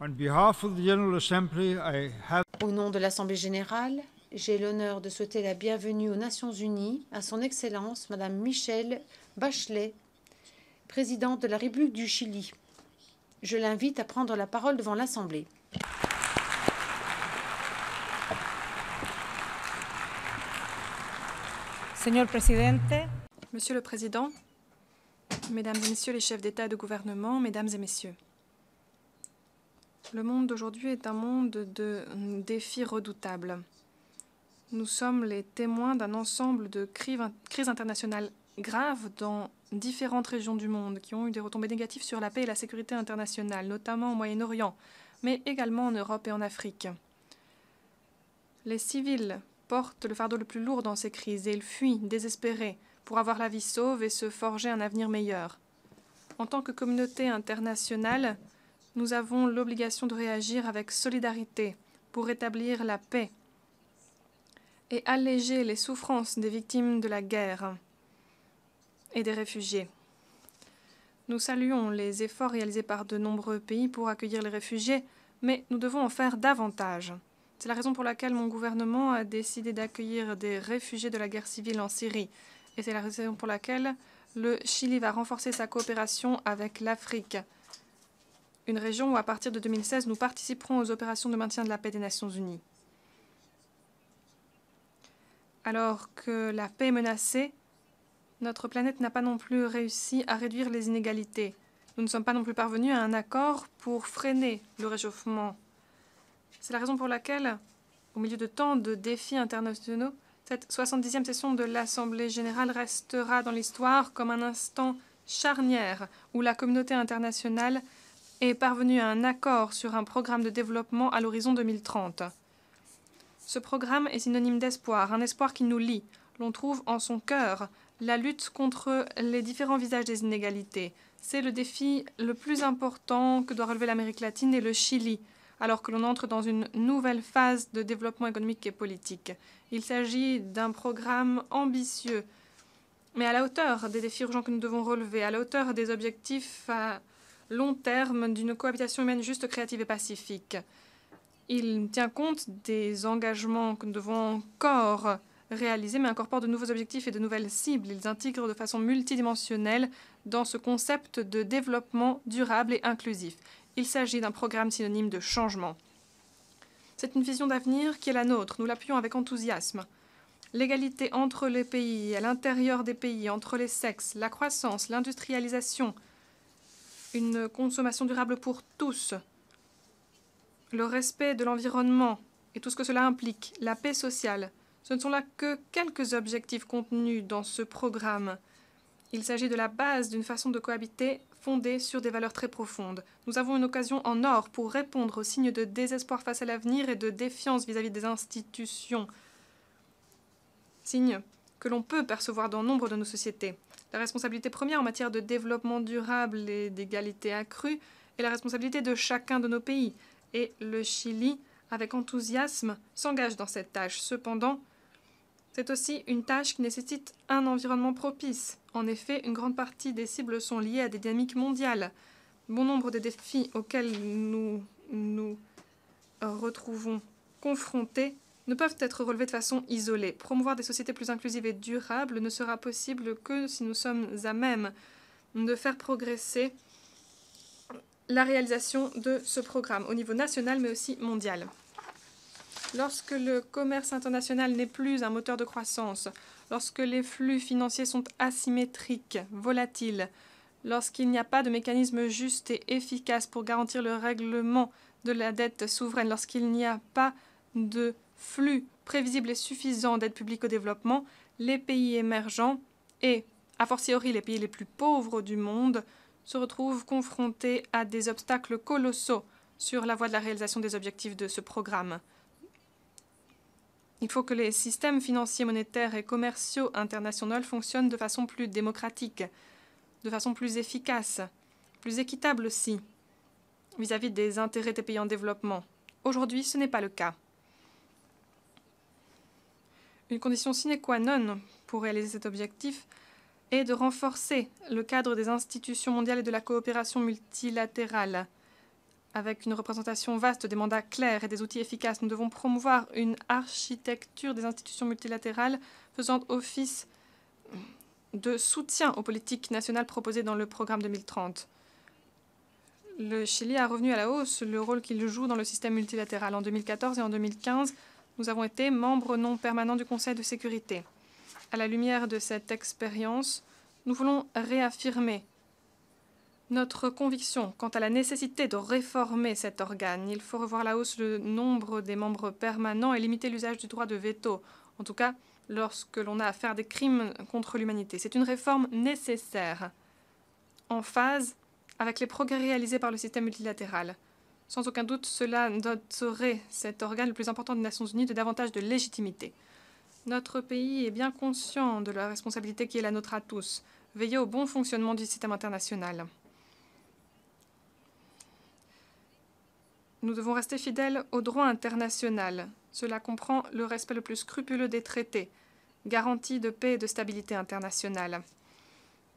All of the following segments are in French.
On behalf of the General Assembly, I have... Au nom de l'Assemblée générale, j'ai l'honneur de souhaiter la bienvenue aux Nations unies à son Excellence Madame Michelle Bachelet, présidente de la République du Chili. Je l'invite à prendre la parole devant l'Assemblée. Señor presidente, Monsieur le Président, Mesdames et Messieurs les chefs d'État et de gouvernement, Mesdames et Messieurs. Le monde d'aujourd'hui est un monde de défis redoutables. Nous sommes les témoins d'un ensemble de crises internationales graves dans différentes régions du monde qui ont eu des retombées négatives sur la paix et la sécurité internationale, notamment au Moyen-Orient, mais également en Europe et en Afrique. Les civils portent le fardeau le plus lourd dans ces crises et ils fuient désespérés pour avoir la vie sauve et se forger un avenir meilleur. En tant que communauté internationale, nous avons l'obligation de réagir avec solidarité pour rétablir la paix et alléger les souffrances des victimes de la guerre et des réfugiés. Nous saluons les efforts réalisés par de nombreux pays pour accueillir les réfugiés, mais nous devons en faire davantage. C'est la raison pour laquelle mon gouvernement a décidé d'accueillir des réfugiés de la guerre civile en Syrie. Et c'est la raison pour laquelle le Chili va renforcer sa coopération avec l'Afrique, une région où, à partir de 2016, nous participerons aux opérations de maintien de la paix des Nations unies. Alors que la paix est menacée, notre planète n'a pas non plus réussi à réduire les inégalités. Nous ne sommes pas non plus parvenus à un accord pour freiner le réchauffement. C'est la raison pour laquelle, au milieu de tant de défis internationaux, cette 70e session de l'Assemblée générale restera dans l'histoire comme un instant charnière où la communauté internationale est parvenue à un accord sur un programme de développement à l'horizon 2030. Ce programme est synonyme d'espoir, un espoir qui nous lie. L'on trouve en son cœur la lutte contre les différents visages des inégalités. C'est le défi le plus important que doit relever l'Amérique latine et le Chili, alors que l'on entre dans une nouvelle phase de développement économique et politique. Il s'agit d'un programme ambitieux, mais à la hauteur des défis urgents que nous devons relever, à la hauteur des objectifs à long terme d'une cohabitation humaine juste, créative et pacifique. Il tient compte des engagements que nous devons encore réaliser, mais incorpore de nouveaux objectifs et de nouvelles cibles. Ils intègrent de façon multidimensionnelle dans ce concept de développement durable et inclusif. Il s'agit d'un programme synonyme de changement. C'est une vision d'avenir qui est la nôtre. Nous l'appuyons avec enthousiasme. L'égalité entre les pays, à l'intérieur des pays, entre les sexes, la croissance, l'industrialisation, une consommation durable pour tous, le respect de l'environnement et tout ce que cela implique, la paix sociale, ce ne sont là que quelques objectifs contenus dans ce programme. Il s'agit de la base d'une façon de cohabiter fondée sur des valeurs très profondes. Nous avons une occasion en or pour répondre aux signes de désespoir face à l'avenir et de défiance vis-à-vis des institutions. Signes que l'on peut percevoir dans nombre de nos sociétés. La responsabilité première en matière de développement durable et d'égalité accrue est la responsabilité de chacun de nos pays. Et le Chili, avec enthousiasme, s'engage dans cette tâche. Cependant, c'est aussi une tâche qui nécessite un environnement propice. En effet, une grande partie des cibles sont liées à des dynamiques mondiales. Bon nombre des défis auxquels nous nous retrouvons confrontés ne peuvent être relevés de façon isolée. Promouvoir des sociétés plus inclusives et durables ne sera possible que si nous sommes à même de faire progresser la réalisation de ce programme au niveau national mais aussi mondial. Lorsque le commerce international n'est plus un moteur de croissance, lorsque les flux financiers sont asymétriques, volatiles, lorsqu'il n'y a pas de mécanisme juste et efficace pour garantir le règlement de la dette souveraine, lorsqu'il n'y a pas de flux prévisible et suffisant d'aide publique au développement, les pays émergents et, a fortiori, les pays les plus pauvres du monde se retrouvent confrontés à des obstacles colossaux sur la voie de la réalisation des objectifs de ce programme. Il faut que les systèmes financiers, monétaires et commerciaux internationaux fonctionnent de façon plus démocratique, de façon plus efficace, plus équitable aussi, vis-à-vis des intérêts des pays en développement. Aujourd'hui, ce n'est pas le cas. Une condition sine qua non pour réaliser cet objectif est de renforcer le cadre des institutions mondiales et de la coopération multilatérale avec une représentation vaste, des mandats clairs et des outils efficaces. Nous devons promouvoir une architecture des institutions multilatérales faisant office de soutien aux politiques nationales proposées dans le programme 2030. Le Chili a revenu à la hausse le rôle qu'il joue dans le système multilatéral. En 2014 et en 2015, nous avons été membres non permanents du Conseil de sécurité. À la lumière de cette expérience, nous voulons réaffirmer notre conviction quant à la nécessité de réformer cet organe. Il faut revoir à la hausse le nombre des membres permanents et limiter l'usage du droit de veto, en tout cas lorsque l'on a affaire à des crimes contre l'humanité. C'est une réforme nécessaire, en phase avec les progrès réalisés par le système multilatéral. Sans aucun doute, cela doterait cet organe le plus important des Nations Unies de davantage de légitimité. Notre pays est bien conscient de la responsabilité qui est la nôtre à tous, veiller au bon fonctionnement du système international. Nous devons rester fidèles au droit international. Cela comprend le respect le plus scrupuleux des traités, garantie de paix et de stabilité internationale.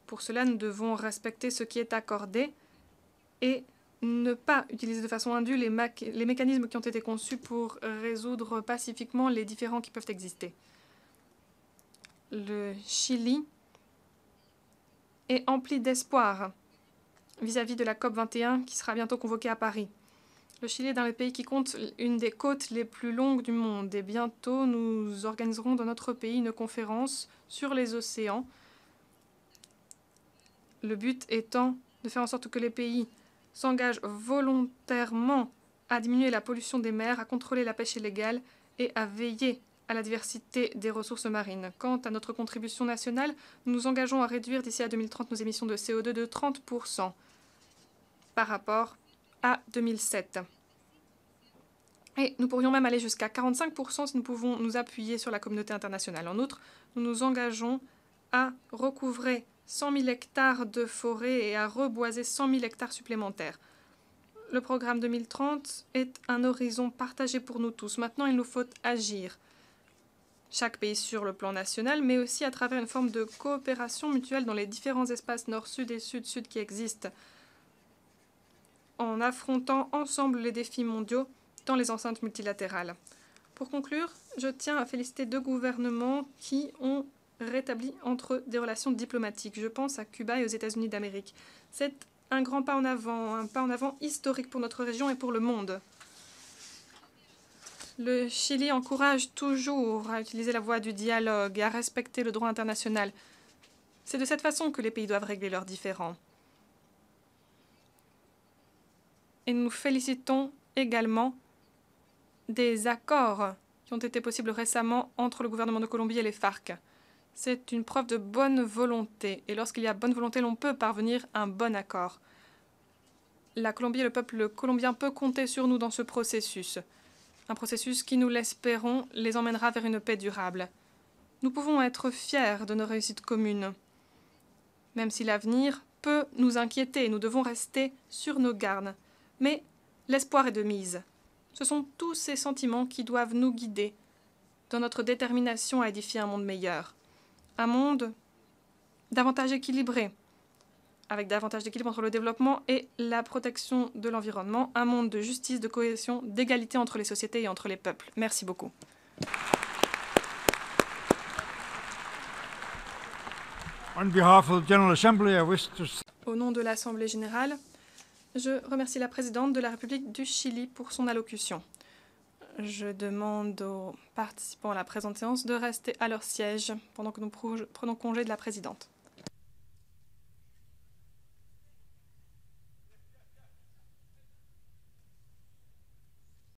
Pour cela, nous devons respecter ce qui est accordé et ne pas utiliser de façon indue les mécanismes qui ont été conçus pour résoudre pacifiquement les différends qui peuvent exister. Le Chili est empli d'espoir vis-à-vis de la COP21 qui sera bientôt convoquée à Paris. Le Chili est dans les pays qui comptent une des côtes les plus longues du monde et bientôt nous organiserons dans notre pays une conférence sur les océans. Le but étant de faire en sorte que les pays s'engagent volontairement à diminuer la pollution des mers, à contrôler la pêche illégale et à veiller à la diversité des ressources marines. Quant à notre contribution nationale, nous nous engageons à réduire d'ici à 2030 nos émissions de CO2 de 30% par rapport à 2007. Et nous pourrions même aller jusqu'à 45% si nous pouvons nous appuyer sur la communauté internationale. En outre, nous nous engageons à recouvrer 100 000 hectares de forêt et à reboiser 100 000 hectares supplémentaires. Le programme 2030 est un horizon partagé pour nous tous. Maintenant, il nous faut agir. Chaque pays sur le plan national, mais aussi à travers une forme de coopération mutuelle dans les différents espaces nord-sud et sud-sud qui existent, en affrontant ensemble les défis mondiaux dans les enceintes multilatérales. Pour conclure, je tiens à féliciter deux gouvernements qui ont rétabli entre eux des relations diplomatiques. Je pense à Cuba et aux États-Unis d'Amérique. C'est un grand pas en avant historique pour notre région et pour le monde. Le Chili encourage toujours à utiliser la voie du dialogue et à respecter le droit international. C'est de cette façon que les pays doivent régler leurs différends. Et nous nous félicitons également des accords qui ont été possibles récemment entre le gouvernement de Colombie et les FARC. C'est une preuve de bonne volonté. Et lorsqu'il y a bonne volonté, l'on peut parvenir à un bon accord. La Colombie et le peuple colombien peut compter sur nous dans ce processus. Un processus qui, nous l'espérons, les emmènera vers une paix durable. Nous pouvons être fiers de nos réussites communes. Même si l'avenir peut nous inquiéter, nous devons rester sur nos gardes. Mais l'espoir est de mise. Ce sont tous ces sentiments qui doivent nous guider dans notre détermination à édifier un monde meilleur. Un monde davantage équilibré, avec davantage d'équilibre entre le développement et la protection de l'environnement, un monde de justice, de cohésion, d'égalité entre les sociétés et entre les peuples. Merci beaucoup. On behalf of the General Assembly, I wish to... Au nom de l'Assemblée générale, je remercie la présidente de la République du Chili pour son allocution. Je demande aux participants à la présente séance de rester à leur siège pendant que nous prenons congé de la présidente.